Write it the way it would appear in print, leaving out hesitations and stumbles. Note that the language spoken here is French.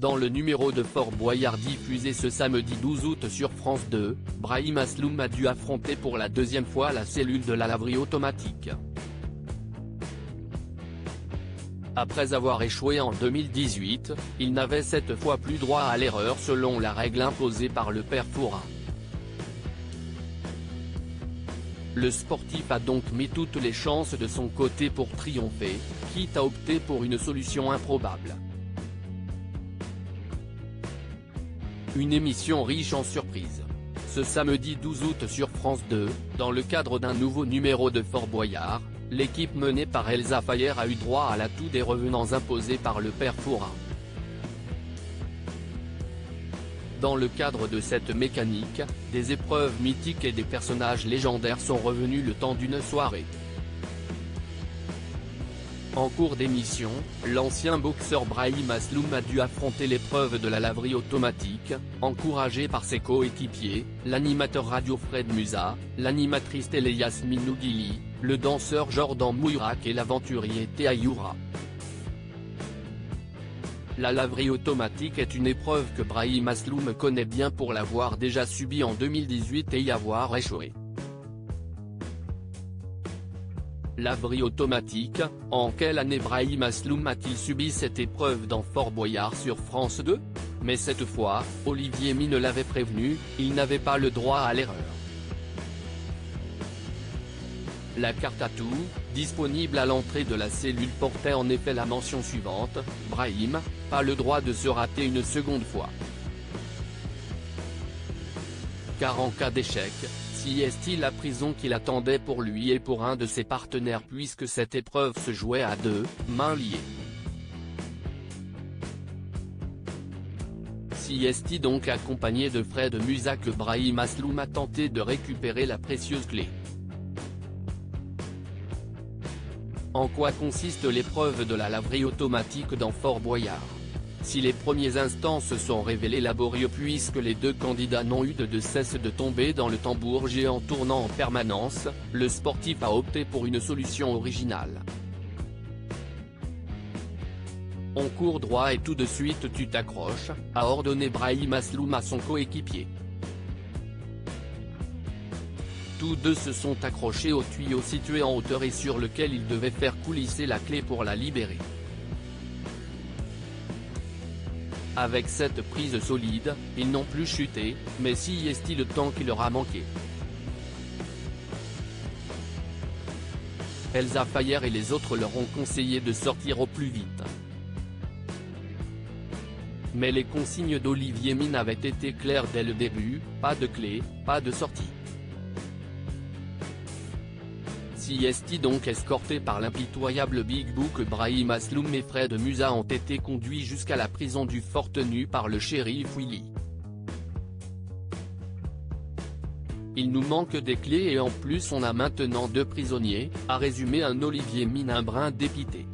Dans le numéro de Fort Boyard diffusé ce samedi 12 août sur France 2, Brahim Asloum a dû affronter pour la deuxième fois la cellule de la laverie automatique. Après avoir échoué en 2018, il n'avait cette fois plus droit à l'erreur selon la règle imposée par le père Fouras. Le sportif a donc mis toutes les chances de son côté pour triompher, quitte à opter pour une solution improbable. Une émission riche en surprises. Ce samedi 12 août sur France 2, dans le cadre d'un nouveau numéro de Fort Boyard, l'équipe menée par Elsa Fayer a eu droit à l'atout des revenants imposés par le père Fouras. Dans le cadre de cette mécanique, des épreuves mythiques et des personnages légendaires sont revenus le temps d'une soirée. En cours d'émission, l'ancien boxeur Brahim Asloum a dû affronter l'épreuve de la laverie automatique, encouragé par ses coéquipiers, l'animateur radio Fred Musa, l'animatrice télé Yasmine Ouguili, le danseur Jordan Mouirak et l'aventurier Théa Youra. La laverie automatique est une épreuve que Brahim Asloum connaît bien pour l'avoir déjà subie en 2018 et y avoir échoué. Laverie automatique, en quelle année Brahim Asloum a-t-il subi cette épreuve dans Fort Boyard sur France 2 ? Mais cette fois, Olivier Mine l'avait prévenu, il n'avait pas le droit à l'erreur. La carte à tout, disponible à l'entrée de la cellule portait en effet la mention suivante, Brahim, pas le droit de se rater une seconde fois. Car en cas d'échec, si est-il la prison qui l'attendait pour lui et pour un de ses partenaires puisque cette épreuve se jouait à deux, mains liées. Si est-il donc accompagné de Fred Musa que Brahim Asloum a tenté de récupérer la précieuse clé. En quoi consiste l'épreuve de la laverie automatique dans Fort Boyard? Si les premiers instants se sont révélés laborieux puisque les deux candidats n'ont eu de cesse de tomber dans le tambour géant tournant en permanence, le sportif a opté pour une solution originale. On court droit et tout de suite tu t'accroches, a ordonné Brahim Asloum à son coéquipier. Tous deux se sont accrochés au tuyau situé en hauteur et sur lequel ils devaient faire coulisser la clé pour la libérer. Avec cette prise solide, ils n'ont plus chuté, mais si est-il le temps qui leur a manqué. Elsa Fayer et les autres leur ont conseillé de sortir au plus vite. Mais les consignes d'Olivier Mine avaient été claires dès le début, pas de clé, pas de sortie. Si est donc escorté par l'impitoyable Big Book, Brahim Asloum et Fred Musa ont été conduits jusqu'à la prison du fort tenue par le shérif Willy. Il nous manque des clés et en plus on a maintenant deux prisonniers, a résumé un Olivier Mine un brin dépité.